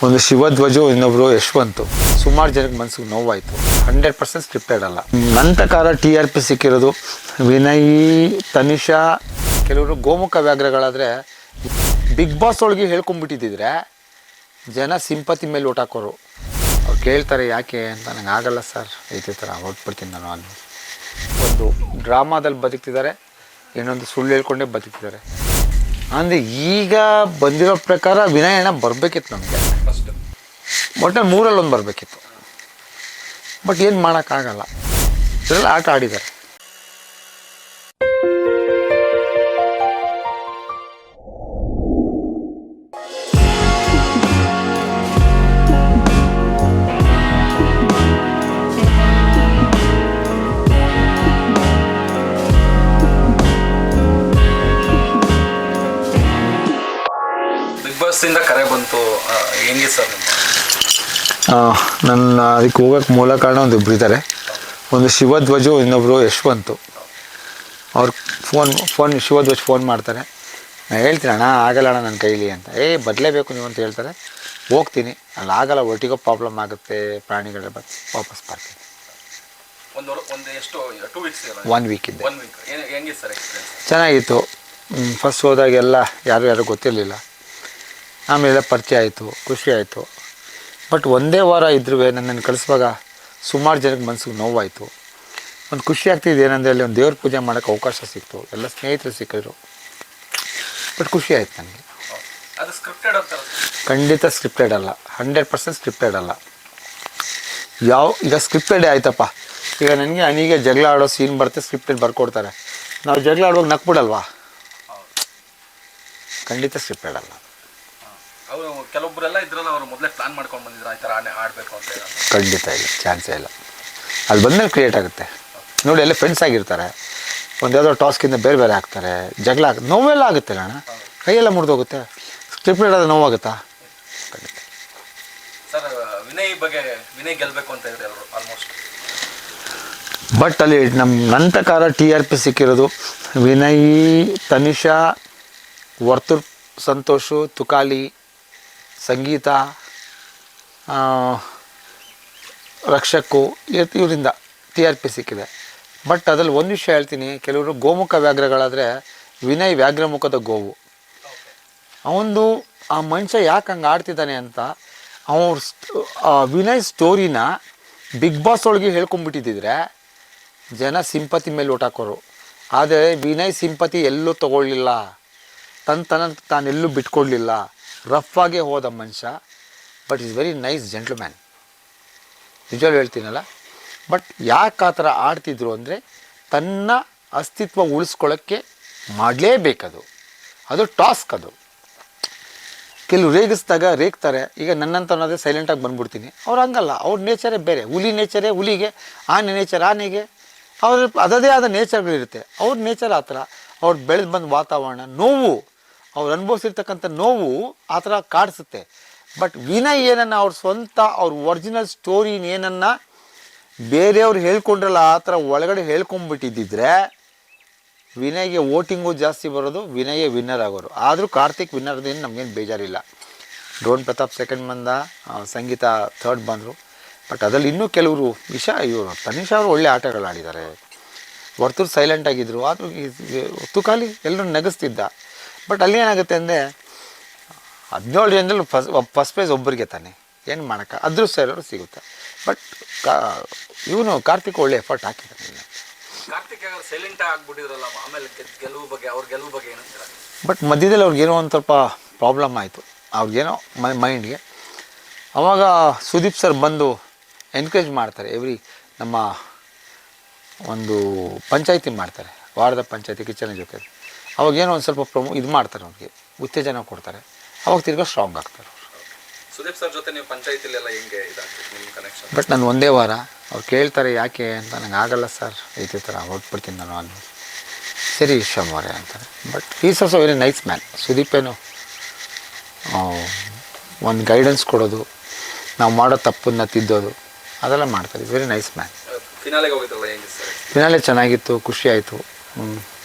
ಒಂದು ಶಿವಧ್ವಜು, ಇನ್ನೊಬ್ರು ಯಶವಂತು. ಸುಮಾರು ಜನಕ್ಕೆ ಮನಸ್ಸಿಗೆ ನೋವಾಯಿತು. 100% ಸ್ಕ್ರಿಪ್ಟೆಡ್ ಅಲ್ಲ. ನನ್ನ ಪ್ರಕಾರ TRP ಸಿಕ್ಕಿರೋದು ವಿನಯ್, ತನಿಷಾ, ಕೆಲವರು ಗೋಮುಖ ವ್ಯಾಘ್ರಗಳಾದರೆ ಬಿಗ್ ಬಾಸ್ ಒಳಗೆ ಹೇಳ್ಕೊಂಡ್ಬಿಟ್ಟಿದ್ದಿದ್ರೆ ಜನ ಸಿಂಪತಿ ಮೇಲೆ ಓಟ್ ಹಾಕೋರು. ಅವ್ರು ಕೇಳ್ತಾರೆ ಯಾಕೆ ಅಂತ. ನಂಗೆ ಆಗಲ್ಲ ಸರ್, ಇದೇ ಥರ ಹೊರಟ್ಬಿಡ್ತೀನಿ ನಾನು ಅಲ್ಲಿ. ಒಂದು ಡ್ರಾಮಾದಲ್ಲಿ ಬದುಕ್ತಿದ್ದಾರೆ, ಇನ್ನೊಂದು ಸುಳ್ಳು ಹೇಳ್ಕೊಂಡೇ ಬದುಕ್ತಿದ್ದಾರೆ. ಅಂದರೆ ಈಗ ಬಂದಿರೋ ಪ್ರಕಾರ ವಿನಯ್ ಅಣ್ಣ ಬರಬೇಕಿತ್ತು ನಮಗೆ. ಒಟ್ಟಿನಲ್ಲಿ 3ರಲ್ಲಿ 1 ಬರಬೇಕಿತ್ತು. ಬಟ್ ಏನು ಮಾಡೋಕ್ಕಾಗಲ್ಲ, ಇದರಲ್ಲಿ ಆಟ ಆಡಿದ್ದಾರೆ. ಬಿಗ್ ಬಾಸ್ಸಿಂದ ಕರೆ ಬಂತು, ಹೆಂಗೆ ಸರ್ ನಿಮ್ಮ? ನನ್ನ ಅದಕ್ಕೆ ಹೋಗೋಕ್ಕೆ ಮೂಲ ಕಾರಣ ಒಂದು ಇಬ್ಬರು ಇದ್ದಾರೆ. ಒಂದು ಶಿವಧ್ವಜು, ಇನ್ನೊಬ್ಬರು ಯಶವಂತು. ಅವ್ರು ಫೋನ್ ಶಿವಧ್ವಜ್ ಫೋನ್ ಮಾಡ್ತಾರೆ. ನಾನು ಹೇಳ್ತೀನಿ ಅಣ್ಣ ಆಗಲ್ಲ ಅಣ್ಣ ನನ್ನ ಕೈಲಿ ಅಂತ. ಬದಲೇಬೇಕು ನೀವು ಅಂತ ಹೇಳ್ತಾರೆ. ಹೋಗ್ತೀನಿ, ಅಲ್ಲಿ ಆಗಲ್ಲ, ಒಟ್ಟಿಗೋ ಪ್ರಾಬ್ಲಮ್ ಆಗುತ್ತೆ, ಪ್ರಾಣಿಗಳ ವಾಪಸ್ ಬರ್ತೀನಿ. ಒನ್ ವೀಕ್ ಇದ್ದೆ. ಚೆನ್ನಾಗಿತ್ತು. ಫಸ್ಟ್ ಹೋದಾಗೆಲ್ಲ ಯಾರು ಗೊತ್ತಿರಲಿಲ್ಲ. ಆಮೇಲೆ ಪರಿಚಯ ಆಯಿತು, ಖುಷಿ ಆಯಿತು. ಬಟ್ ಒಂದೇ ವಾರ ಇದ್ರೂ ನನ್ನನ್ನು ಕಳಿಸುವಾಗ ಸುಮಾರು ಜನಕ್ಕೆ ಮನಸ್ಸಿಗೆ ನೋವಾಯಿತು. ಒಂದು ಖುಷಿ ಆಗ್ತಿದ್ದು ಏನಂದರೆ ಅಲ್ಲಿ ಒಂದು ದೇವ್ರ ಪೂಜೆ ಮಾಡೋಕ್ಕೆ ಅವಕಾಶ ಸಿಕ್ತು, ಎಲ್ಲ ಸ್ನೇಹಿತರು ಸಿಕ್ಕಿದ್ರು. ಬಟ್ ಖುಷಿ ಆಯ್ತು ನನಗೆ. ಖಂಡಿತ ಸ್ಕ್ರಿಪ್ಟೆಡ್ ಅಲ್ಲ, 100% ಸ್ಕ್ರಿಪ್ಟೆಡ್ ಅಲ್ಲ. ಈಗ ಸ್ಕ್ರಿಪ್ಟೆಡೇ ಆಯ್ತಪ್ಪ. ಈಗ ನನಗೆ ಜಗಳ ಆಡೋ ಸೀನ್ ಬರುತ್ತೆ, ಸ್ಕ್ರಿಪ್ಟೆಡ್ ಬರ್ಕೊಡ್ತಾರೆ. ನಾವು ಜಗಳ ಆಡುವಾಗ ನಕ್ಬಿಡಲ್ವಾ? ಖಂಡಿತ ಸ್ಕ್ರಿಪ್ಟೆಡ್ ಅಲ್ಲ. ಅವರು ಕೆಲವೊಬ್ಬರೆಲ್ಲ ಇದ್ರಲ್ಲ, ಅವರು ಮೊದಲೇ ಪ್ಲಾನ್ ಮಾಡ್ಕೊಂಡು ಬಂದಿದ್ರು ಈ ಥರ ಆಡಬೇಕು ಅಂತ. ಖಂಡಿತ ಇಲ್ಲ, ಚಾನ್ಸೇ ಇಲ್ಲ. ಅಲ್ಲಿ ಬಂದಮೇಲೆ ಕ್ರಿಯೇಟ್ ಆಗುತ್ತೆ ನೋಡಿ. ಎಲ್ಲ ಫ್ರೆಂಡ್ಸ್ ಆಗಿರ್ತಾರೆ, ಒಂದು ಯಾವುದೋ ಟಾಸ್ಕಿಂದ ಬೇರೆ ಆಗ್ತಾರೆ, ಜಗಳ ನೋವೆಲ್ಲ ಆಗುತ್ತೆ ಅಣ್ಣ, ಕೈಯೆಲ್ಲ ಮುರಿದೋಗುತ್ತೆ. ಸ್ಕ್ರಿಪ್ಟೆಡ್ ಆದ ನೋವಾಗುತ್ತಾ? ಖಂಡಿತ. ಸರ್, ವಿನಯ್ ಗೆಲ್ಲಬೇಕು ಅಂತ ಇದ್ದಾರೆ ಎಲ್ಲರೂ ಆಲ್ಮೋಸ್ಟ್. ಬಟ್ ಅಲ್ಲಿ ನನ್ನ ಪ್ರಕಾರ TRP ಸಿಕ್ಕಿರೋದು ವಿನಯ್, ತನಿಷಾ, ವರ್ತೂರ್ ಸಂತೋಷು, ತುಕಾಲಿ, ಸಂಗೀತ, ರಕ್ಷಕ್ಕು, ಇವರಿಂದ TRP ಸಿಕ್ಕಿದೆ. ಬಟ್ ಅದ್ರಲ್ಲಿ ಒಂದು ವಿಷಯ ಹೇಳ್ತೀನಿ, ಕೆಲವರು ಗೋಮುಖ ವ್ಯಾಘ್ರಗಳಾದರೆ ವಿನಯ್ ವ್ಯಾಘ್ರಮುಖದ ಗೋವು. ಅವನು ಆ ಮನುಷ್ಯ ಯಾಕೆ ಹಂಗೆ ಆಡ್ತಿದ್ದಾನೆ ಅಂತ ವಿನಯ್ ಸ್ಟೋರಿನ ಬಿಗ್ ಬಾಸ್ ಒಳಗೆ ಹೇಳ್ಕೊಂಡ್ಬಿಟ್ಟಿದ್ದಿದ್ರೆ ಜನ ಸಿಂಪತಿ ಮೇಲೆ ಓಟ್ ಹಾಕೋರು. ಆದರೆ ವಿನಯ್ ಸಿಂಪತಿ ಎಲ್ಲೂ ತಗೊಳ್ಳಿಲ್ಲ, ತಾನೆಲ್ಲೂ ಬಿಟ್ಕೊಡ್ಲಿಲ್ಲ, ರಫ್ ಆಗೇ ಹೋದ ಮನುಷ್ಯ. But is very nice gentleman, ನಿಜವಾಗ್ಲೂ ಹೇಳ್ತೀನಲ್ಲ. ಬಟ್ ಯಾಕೆ ಆ ಥರ ಆಡ್ತಿದ್ರು ಅಂದರೆ ತನ್ನ ಅಸ್ತಿತ್ವ ಉಳಿಸ್ಕೊಳ್ಳೋಕ್ಕೆ ಮಾಡಲೇಬೇಕದು, ಅದು ಟಾಸ್ಕ್. ಅದು ಕೆಲವು ರೇಗ್ತಾರೆ. ಈಗ ನನ್ನಂತ ಅನ್ನೋದೇ ಸೈಲೆಂಟಾಗಿ ಬಂದ್ಬಿಡ್ತೀನಿ. ಅವ್ರು ಹಂಗಲ್ಲ, ಅವ್ರ ನೇಚರೇ ಬೇರೆ. ಹುಲಿ ನೇಚರೇ ಹುಲಿಗೆ, ಆನೆ ನೇಚರ್ ಆನೆಗೆ, ಅದದೇ ಆದ ನೇಚರ್ಗಳಿರುತ್ತೆ. ಅವ್ರ ನೇಚರ್ ಆ ಥರ. ಅವ್ರು ಬೆಳೆದು ಬಂದ ವಾತಾವರಣ, ನೋವು, ಅವ್ರು ಅನುಭವಿಸಿರ್ತಕ್ಕಂಥ ನೋವು ಆ ಥರ ಕಾಡಿಸುತ್ತೆ. ಬಟ್ ವಿನಯ್ ಏನನ್ನ ಅವ್ರ ಸ್ವಂತ ಅವ್ರ ಒರಿಜಿನಲ್ ಸ್ಟೋರಿನ ಏನನ್ನ ಬೇರೆಯವ್ರು ಹೇಳ್ಕೊಂಡ್ರಲ್ಲ ಆ ಥರ ಒಳಗಡೆ ಹೇಳ್ಕೊಂಡ್ಬಿಟ್ಟಿದ್ದಿದ್ರೆ ವಿನಯ್ಗೆ ವೋಟಿಂಗು ಜಾಸ್ತಿ ಬರೋದು, ವಿನಯೇ ವಿನ್ನರ್ ಆಗೋರು. ಆದರೂ ಕಾರ್ತಿಕ್ ವಿನ್ನರ್ ಅದೇನು ನಮಗೇನು ಬೇಜಾರಿಲ್ಲ. ಡ್ರೋನ್ ಪ್ರತಾಪ್ ಸೆಕೆಂಡ್ ಬಂದ, ಸಂಗೀತ ಥರ್ಡ್ ಬಂದರು. ಬಟ್ ಅದರಲ್ಲಿ ಇನ್ನೂ ಕೆಲವರು ಇವರು ತನಿಷಾ ಅವರು ಒಳ್ಳೆ ಆಟಗಳು ಆಡಿದ್ದಾರೆ. ವರ್ತೂರು ಸೈಲೆಂಟ್ ಆಗಿದ್ದರು, ಆದರೂ ತುಕಾಲಿ ಎಲ್ಲರೂ ನಗಿಸ್ತಿದ್ದ. ಬಟ್ ಅಲ್ಲಿ ಏನಾಗುತ್ತೆ ಅಂದರೆ 17 ಜನರಲ್ಲಿ ಫಸ್ಟ್ ಪ್ರೈಸ್ ಒಬ್ಬರಿಗೆ ತಾನೆ, ಏನು ಮಾಡೋಕ್ಕೆ ಅದೃಷ್ಟ ಇರೋರು ಸಿಗುತ್ತೆ. ಬಟ್ ಇವನು ಕಾರ್ತಿಕ್ ಒಳ್ಳೆ ಎಫರ್ಟ್ ಹಾಕಿದ್ದಾನೆ. ಬಟ್ ಮಧ್ಯದಲ್ಲಿ ಅವ್ರಿಗೇನೋ ಒಂದು ಸ್ವಲ್ಪ ಪ್ರಾಬ್ಲಮ್ ಆಯಿತು, ಅವ್ರಿಗೇನೋ ಮೈಂಡ್ಗೆ. ಆವಾಗ ಸುದೀಪ್ ಸರ್ ಬಂದು ಎನ್ಕರೇಜ್ ಮಾಡ್ತಾರೆ. ನಮ್ಮ ಒಂದು ಪಂಚಾಯಿತಿ ಮಾಡ್ತಾರೆ, ವಾರ್ಡ್ ಪಂಚಾಯತಿ ಕಿಚನ್ ಜೊತೆ. ಅವಾಗೇನೋ ಒಂದು ಸ್ವಲ್ಪ ಇದು ಮಾಡ್ತಾರೆ, ಅವ್ರಿಗೆ ಉತ್ತೇಜನ ಕೊಡ್ತಾರೆ. ಅವಾಗ ತಿರ್ಗಾ ಸ್ಟ್ರಾಂಗ್ ಆಗ್ತಾರೆ ಅವರು. ಸುದೀಪ್ ಸರ್ ಜೊತೆ ನೀವು ಪಂಚಾಯಿತಿಲೆಲ್ಲ ಹೆಂಗೆ ಇದಾಗ್ತದೆ ನಿಮ್ಮ ಕನೆಕ್ಷನ್? ಬಟ್ ನಾನು ಒಂದೇ ವಾರ ಅವ್ರು ಕೇಳ್ತಾರೆ ಯಾಕೆ ಅಂತ. ನಂಗೆ ಆಗಲ್ಲ ಸರ್, ಇದೇ ಥರ ಹೊರಟ್ಬಿಡ್ತೀನಿ ನಾನು ಅಲ್ಲಿ. ಸರಿ ವಿಶ್ವಮ್ ಅವರೇ ಅಂತಾರೆ. But is also very nice man. Sudeep ಏನು ಒಂದು ಗೈಡೆನ್ಸ್ ಕೊಡೋದು, ನಾವು ಮಾಡೋ ತಪ್ಪನ್ನು ತಿದ್ದೋದು, ಅದೆಲ್ಲ ಮಾಡ್ತಾರೆ. Very nice man. ಫಿನಾಲೆ ಚೆನ್ನಾಗಿತ್ತು, ಖುಷಿ ಆಯಿತು.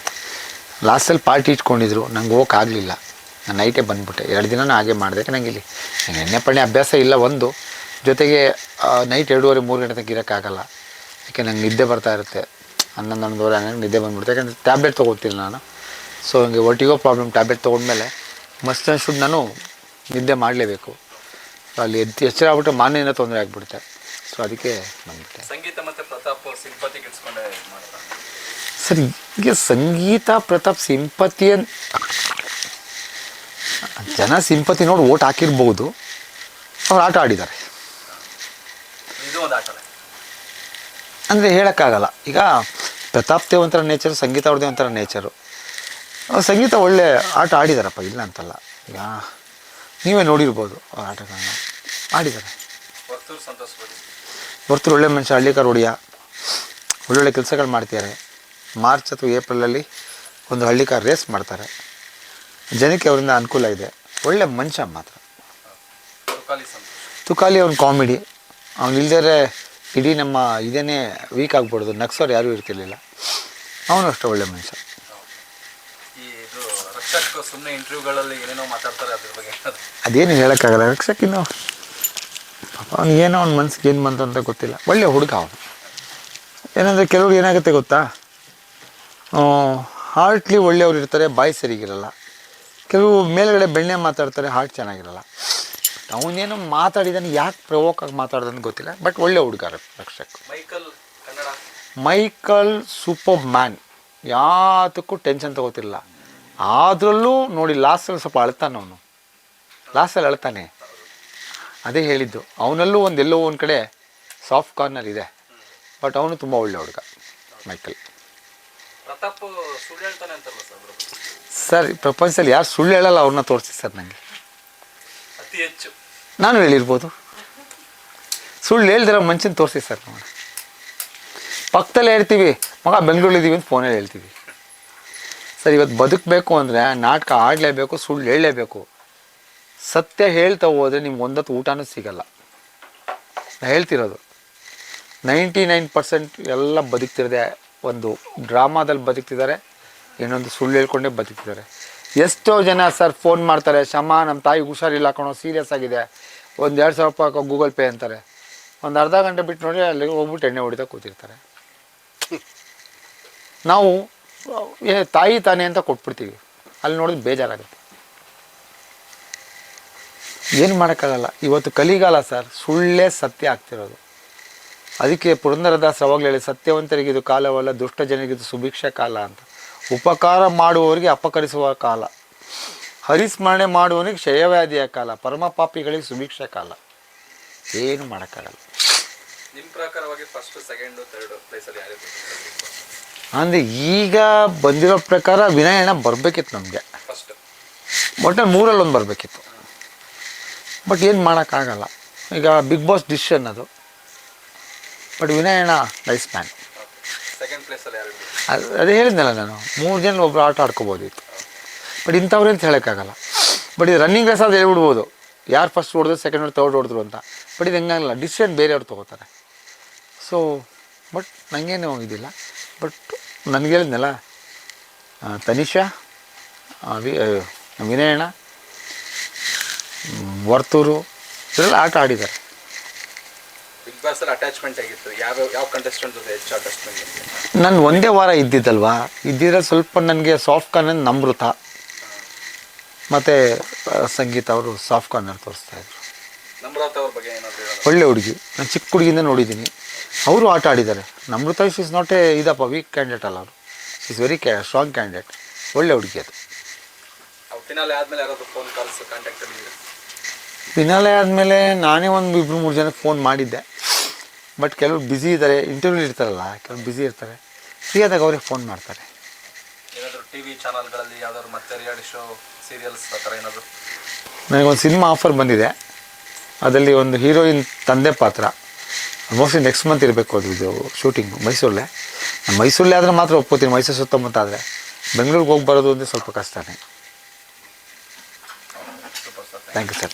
ಲಾಸ್ಟಲ್ಲಿ ಪಾರ್ಟಿ ಇಟ್ಕೊಂಡಿದ್ರು, ನಂಗೆ ಹೋಗೋಕ್ಕಾಗಲಿಲ್ಲ. ನಾನು ನೈಟೇ ಬಂದುಬಿಟ್ಟೆ 2 ದಿನನೂ ಹಾಗೆ ಮಾಡಿದೆ. ನನಗೆ ಇಲ್ಲಿ ಎಣ್ಣೆ ಪಣ್ಣೆ ಅಭ್ಯಾಸ ಇಲ್ಲ ಒಂದು, ಜೊತೆಗೆ ನೈಟ್ 2:30-3 ಗಂಟೆ ತನಕ ಇರೋಕ್ಕಾಗಲ್ಲ. ಯಾಕೆ ನಂಗೆ ನಿದ್ದೆ ಬರ್ತಾ ಇರುತ್ತೆ, 11-11:30 ಹಂಗೆ ನಿದ್ದೆ ಬಂದುಬಿಡುತ್ತೆ. ಯಾಕಂದರೆ ಟ್ಯಾಬ್ಲೆಟ್ ತೊಗೋತಿಲ್ಲ ನಾನು. ಸೊ ಹಂಗೆ ಒಟ್ಟಿಗೋ ಪ್ರಾಬ್ಲಮ್, ಟ್ಯಾಬ್ಲೆಟ್ ತೊಗೊಂಡ್ಮೇಲೆ ಮಸ್ಟ್ ಆ್ಯಂಡ್ ಶುಡ್ ನಾನು ನಿದ್ದೆ ಮಾಡಲೇಬೇಕು. ಸೊ ಅಲ್ಲಿ ಎಚ್ಚರ ಆಗ್ಬಿಟ್ರೆ ಮಾನ್ಯನ ತೊಂದರೆ ಆಗಿಬಿಡುತ್ತೆ. ಸೊ ಅದಕ್ಕೆ ಬಂದುಬಿಟ್ಟೆ. ಸಂಗೀತ ಮತ್ತು ಪ್ರತಾಪ್ ಸಿಂಪತಿ ಗಿಟ್ಸ್ಕೊಂಡೆ ಮಾಡ್ತಾರೆ ಸರ್. ಈಗ ಸಂಗೀತ ಪ್ರತಾಪ್ ಸಿಂಪತಿ ಜನ ಸಿಂಪತಿ ನೋಡಿ ಓಟ್ ಹಾಕಿರ್ಬೋದು, ಅವ್ರು ಆಟ ಆಡಿದ್ದಾರೆ. ಇದು ಒಂದು ಆಟನೇ ಅಂದರೆ ಹೇಳೋಕ್ಕಾಗಲ್ಲ. ಈಗ ಪ್ರತಾಪ್ದೇ ಒಂಥರ ನೇಚರು, ಸಂಗೀತ ಅವ್ರದ್ದೇ ಒಂಥರ ನೇಚರು. ಸಂಗೀತ ಒಳ್ಳೆ ಆಟ ಆಡಿದಾರಪ್ಪ, ಇಲ್ಲ ಅಂತಲ್ಲ. ಈಗ ನೀವೇ ನೋಡಿರ್ಬೋದು ಅವ್ರ ಆಟಗಳನ್ನ ಆಡಿದ್ದಾರೆ. ವರ್ತೂರು ಸಂತೋಷ್ ಹೊರತು ಒಳ್ಳೆ ಮನುಷ್ಯ, ಹಳ್ಳಿಕಾರ ಒಡೆಯ, ಒಳ್ಳೊಳ್ಳೆ ಕೆಲಸಗಳು ಮಾಡ್ತಿದ್ದಾರೆ. ಮಾರ್ಚ್ ಅಥವಾ ಏಪ್ರಿಲಲ್ಲಿ ಒಂದು ಹಳ್ಳಿಕಾರ ರೇಸ್ ಮಾಡ್ತಾರೆ. ಜನಕ್ಕೆ ಅವರಿಂದ ಅನುಕೂಲ ಇದೆ. ಒಳ್ಳೆ ಮನುಷ್ಯ ಮಾತ್ರ. ತುಕಾಲಿ ಅವ್ನ ಕಾಮಿಡಿ, ಅವ್ನು ಇಲ್ದೇ ಇಡೀ ನಮ್ಮ ಇದೇನೇ ವೀಕ್ ಆಗ್ಬಿಡೋದು. ನಗ್ಸೋರು ಯಾರೂ ಇರ್ತಿರ್ಲಿಲ್ಲ. ಅವನು ಅಷ್ಟೇ ಒಳ್ಳೆ ಮನುಷ್ಯ. ಇದು ರಕ್ಷಕ್ ಸುಮ್ಮನೆ ಇಂಟರ್ವ್ಯೂಗಳಲ್ಲಿ ಏನೇನೋ ಮಾತಾಡ್ತಾರೆ, ಅದ್ರ ಬಗ್ಗೆ ಅದೇನು ಹೇಳೋಕ್ಕಾಗಲ್ಲ. ರಕ್ಷಕಿನ್ನು ಅವ್ನಿಗೇನೋ ಅವ್ನ ಮನ್ಸಿಗೆ ಏನು ಬಂತು ಅಂತ ಗೊತ್ತಿಲ್ಲ. ಒಳ್ಳೆ ಹುಡುಗ ಅವನು. ಏನಂದರೆ ಕೆಲವ್ರು ಏನಾಗುತ್ತೆ ಗೊತ್ತಾ, ಹಾರ್ಟ್ಲಿ ಒಳ್ಳೆಯವ್ರು ಇರ್ತಾರೆ, ಬಾಯಿ ಸರಿಗಿರಲ್ಲ. ಕೆಲವು ಮೇಲ್ಗಡೆ ಬೆಣ್ಣೆ ಮಾತಾಡ್ತಾರೆ, ಹಾರ್ಟ್ ಚೆನ್ನಾಗಿರಲ್ಲ. ಅವನೇನೋ ಮಾತಾಡಿದಾನೆ, ಯಾಕೆ ಪ್ರವೋಕ್ ಆಗಿ ಮಾತಾಡ್ದಂತ ಗೊತ್ತಿಲ್ಲ. ಬಟ್ ಒಳ್ಳೆ ಹುಡುಗಾರ ರಕ್ಷಕ್. ಮೈಕಲ್ ಸೂಪರ್ ಮ್ಯಾನ್, ಯಾತಕ್ಕೂ ಟೆನ್ಷನ್ ತಗೋತಿಲ್ಲ. ಆದ್ರಲ್ಲೂ ನೋಡಿ ಲಾಸ್ಟಲ್ಲಿ ಸ್ವಲ್ಪ ಅಳ್ತಾನೆ ಅವನು, ಲಾಸ್ಟಲ್ಲಿ ಅಳ್ತಾನೆ. ಅದೇ ಹೇಳಿದ್ದು, ಅವನಲ್ಲೂ ಎಲ್ಲೋ ಒಂದು ಕಡೆ ಸಾಫ್ಟ್ ಕಾರ್ನರ್ ಇದೆ. ಬಟ್ ಅವನು ತುಂಬ ಒಳ್ಳೆ ಹುಡುಗ ಮೈಕಲ್. ಪ್ರತಾಪ್ ಸುಳ್ಳು ಹೇಳ್ತಾನೆ ಅಂತಲ್ಲ ಸರ್, ಪ್ರಪಂಚದಲ್ಲಿ ಯಾರು ಸುಳ್ಳು ಹೇಳಲ್ಲ ಅವ್ರನ್ನ ತೋರಿಸಿ ಸರ್. ನನಗೆ ಅತಿ ಹೆಚ್ಚು ನಾನು ಹೇಳಿರ್ಬೋದು, ಸುಳ್ಳು ಹೇಳ್ದಿರೋ ಮನುಷ್ಯನ ತೋರಿಸಿ ಸರ್. ನೋಡಿ ಪಕ್ಕದಲ್ಲೇ ಹೇಳ್ತೀವಿ, ಮಗ ಬೆಂಗಳೂರಿದ್ದೀವಿ ಅಂತ ಫೋನಲ್ಲಿ ಹೇಳ್ತೀವಿ. ಸರ್, ಇವತ್ತು ಬದುಕಬೇಕು ಅಂದರೆ ನಾಟಕ ಆಡಲೇಬೇಕು, ಸುಳ್ಳು ಹೇಳಲೇಬೇಕು. ಸತ್ಯ ಹೇಳ್ತಾ ಹೋದರೆ ನಿಮ್ಗೆ ಒಂದೊತ್ತು ಊಟನೂ ಸಿಗಲ್ಲ. ನಾನು ಹೇಳ್ತಿರೋದು 99% ಎಲ್ಲ ಬದುಕ್ತಿರದೆ ಒಂದು ಡ್ರಾಮಾದಲ್ಲಿ ಬದುಕ್ತಿದ್ದಾರೆ, ಇನ್ನೊಂದು ಸುಳ್ಳು ಹೇಳ್ಕೊಂಡೇ ಬದುಕ್ತಿದ್ದಾರೆ. ಎಷ್ಟೋ ಜನ ಸರ್ ಫೋನ್ ಮಾಡ್ತಾರೆ, ಶಮ ನಮ್ಮ ತಾಯಿಗೆ ಹುಷಾರಿಲ್ಲ ಕಣೋ, ಸೀರಿಯಸ್ ಆಗಿದೆ, ಒಂದು 2,000 ರೂಪಾಯಿ ಗೂಗಲ್ ಪೇ ಅಂತಾರೆ. ಒಂದು ಅರ್ಧ ಗಂಟೆ ಬಿಟ್ಟು ನೋಡಿ ಅಲ್ಲಿಗೆ ಹೋಗ್ಬಿಟ್ಟು ಎಣ್ಣೆ ಹೊಡಿತಾ ಕೂತಿರ್ತಾರೆ. ನಾವು ತಾಯಿ ತಾನೇ ಅಂತ ಕೊಟ್ಬಿಡ್ತೀವಿ, ಅಲ್ಲಿ ನೋಡಿದ್ರೆ ಬೇಜಾರಾಗುತ್ತೆ. ಏನು ಮಾಡೋಕ್ಕಾಗಲ್ಲ. ಇವತ್ತು ಕಲಿಗಾಲ ಸರ್, ಸುಳ್ಳೇ ಸತ್ಯ ಆಗ್ತಿರೋದು. ಅದಕ್ಕೆ ಪುರಂದರದಾಸ್ ಅವಾಗಲೇ ಹೇಳಿ, ಸತ್ಯವಂತರಿಗಿದು ಕಾಲವಲ್ಲ, ದುಷ್ಟ ಜನರಿಗಿದು ಸುಭಿಕ್ಷ ಕಾಲ ಅಂತ. ಉಪಕಾರ ಮಾಡುವವರಿಗೆ ಅಪಕರಿಸುವ ಕಾಲ, ಹರಿಸ್ಮರಣೆ ಮಾಡುವವನಿಗೆ ಕ್ಷಯವ್ಯಾಧಿಯ ಕಾಲ, ಪರಮ ಪಾಪಿಗಳಿಗೆ ಸುಭಿಕ್ಷ ಕಾಲ. ಏನು ಮಾಡೋಕ್ಕಾಗಲ್ಲ. ನಿಮ್ಮ ಪ್ರಕಾರವಾಗಿ ಫಸ್ಟ್ ಸೆಕೆಂಡು ಥರ್ಡ್ ಪ್ಲೇಸಲ್ಲಿ ಯಾರು ಅಂದರೆ ಈಗ ಬಂದಿರೋ ಪ್ರಕಾರ ವಿನಯಣ್ಣ ಬರಬೇಕಿತ್ತು ನಮಗೆ. ಫಸ್ಟ್ ಒಟ್ಟು 3ರಲ್ಲಿ 1 ಬರಬೇಕಿತ್ತು. ಬಟ್ ಏನು ಮಾಡೋಕ್ಕಾಗಲ್ಲ. ಈಗ ಬಿಗ್ ಬಾಸ್ ಡಿಸಿಷನ್ ಅದು. ಬಟ್ ವಿನಯಣ್ಣ ನೈಸ್ ಮ್ಯಾನ್. ಸೆಕೆಂಡ್ ಪ್ಲೇಸಲ್ಲಿ ಯಾರು ಅದೇ ಹೇಳಿದ್ನಲ್ಲ ನಾನು, 3 ಜನ ಒಬ್ಬರು ಆಟ ಆಡ್ಕೋಬೋದಿತ್ತು. ಬಟ್ ಇಂಥವ್ರು ಅಂತ ಹೇಳೋಕ್ಕಾಗಲ್ಲ. ಬಟ್ ಇದು ರನ್ನಿಂಗ್ ರೇಸ್ ಅದು ಹೇಳ್ಬಿಡ್ಬೋದು, ಯಾರು ಫಸ್ಟ್ ಹೊಡೆದ್ರು, ಸೆಕೆಂಡ್ ಹೊಡೆದು ತರ್ಡ್ ಹೊಡೆದ್ರು ಅಂತ. ಬಟ್ ಇದು ಹೆಂಗಲ್ಲ, ಡಿಸಿಷನ್ ಬೇರೆಯವ್ರು ತೊಗೋತಾರೆ. ಸೊ ಬಟ್ ನನಗೇನು ಇದಿಲ್ಲ. ಬಟ್ ನನಗೆ ಹೇಳಿದ್ನಲ್ಲ, ತನಿಷಾ, ವಿನಯಣ್ಣ, ವರ್ತೂರು ಇವರೆಲ್ಲ ಆಟ ಆಡಿದ್ದಾರೆ. ಬಿಗ್ ಬಾಸ್ ಅಲ್ಲಿ ಅಟ್ಯಾಚ್ಮೆಂಟ್ ಆಗಿತ್ತು, ಯಾವ ಕಂಟೆಸ್ಟೆಂಟ್ ಜೊತೆ ಹೆಚ್ಚು ಅಟ್ಯಾಚ್ಮೆಂಟ್? ನಾನು ಒಂದೇ ವಾರ ಇದ್ದಿದ್ದಲ್ವಾ, ಇದ್ದಿದ್ರೆ ಸ್ವಲ್ಪ ನನಗೆ ಸಾಫ್ಟ್ ಕಾರ್ನರ್ ನಮೃತ ಮತ್ತು ಸಂಗೀತ ಅವರು ಸಾಫ್ಟ್ ಕಾರ್ನರ್ ತೋರಿಸ್ತಾಯಿದ್ರು. ನಮ್ರತ ಅವ್ರ ಬಗ್ಗೆ ಏನಾದರೂ? ಒಳ್ಳೆ ಹುಡುಗಿ, ನಾನು ಚಿಕ್ಕ ಹುಡುಗಿಯಿಂದ ನೋಡಿದ್ದೀನಿ. ಅವರು ಆಟ ಆಡಿದ್ದಾರೆ. ನಮೃತ ಇಸ್ ನಾಟ್ ಎ ಇದಪ್ಪ ವೀಕ್ ಕ್ಯಾಂಡಿಡೇಟ್ ಅಲ್ಲ, ಅವರು ಇಸ್ ವೆರಿ ಸ್ಟ್ರಾಂಗ್ ಕ್ಯಾಂಡಿಡೇಟ್. ಒಳ್ಳೆ ಹುಡುಗಿ ಅದು. ಫಿನಾಲೆ ಆದಮೇಲೆ ಯಾರಾದರೂ ಫೋನ್ ಕಾಲ್ಸ್ ಕಾಂಟ್ಯಾಕ್ಟಲ್ಲಿ? ಫಿನಾಲೆ ಆದಮೇಲೆ ನಾನೇ ಒಂದು 2-3 ಜನಕ್ಕೆ ಫೋನ್ ಮಾಡಿದ್ದೆ. ಬಟ್ ಕೆಲವರು ಬ್ಯುಸಿ ಇದ್ದಾರೆ, ಇಂಟರ್ವ್ಯೂ ಇರ್ತಾರಲ್ಲ, ಕೆಲವರು ಬ್ಯುಸಿ ಇರ್ತಾರೆ. ಫ್ರೀ ಆದಾಗ ಅವ್ರಿಗೆ ಫೋನ್ ಮಾಡ್ತಾರೆ. ಏನಾದರೂ ಟಿ ವಿ ಚಾನಲ್ಗಳಲ್ಲಿ ಯಾವ್ದಾದ್ರು ಮತ್ತೆ ರಿಯಾಲಿಟಿ ಶೋ, ಸೀರಿಯಲ್ಸ್ ಆ ಥರ ಏನಾದರೂ? ನನಗೊಂದು ಸಿನಿಮಾ ಆಫರ್ ಬಂದಿದೆ. ಅದರಲ್ಲಿ ಒಂದು ಹೀರೋಯಿನ್ ತಂದೆ ಪಾತ್ರ. ಮೋಸ್ಟ್ಲಿ ನೆಕ್ಸ್ಟ್ ಮಂತ್ ಇರಬೇಕು ಅದು. ಇದು ಶೂಟಿಂಗು ಮೈಸೂರಲ್ಲೇ. ಮೈಸೂರಲ್ಲೇ ಆದರೆ ಮಾತ್ರ ಒಪ್ಕೋತೀನಿ. ಮೈಸೂರು ಸುತ್ತಮುತ್ತ ಆದರೆ ಬೆಂಗಳೂರಿಗೆ ಹೋಗಿ ಬರೋದು ಅಂದರೆ ಸ್ವಲ್ಪ ಕಷ್ಟನೇ. Thank you sir.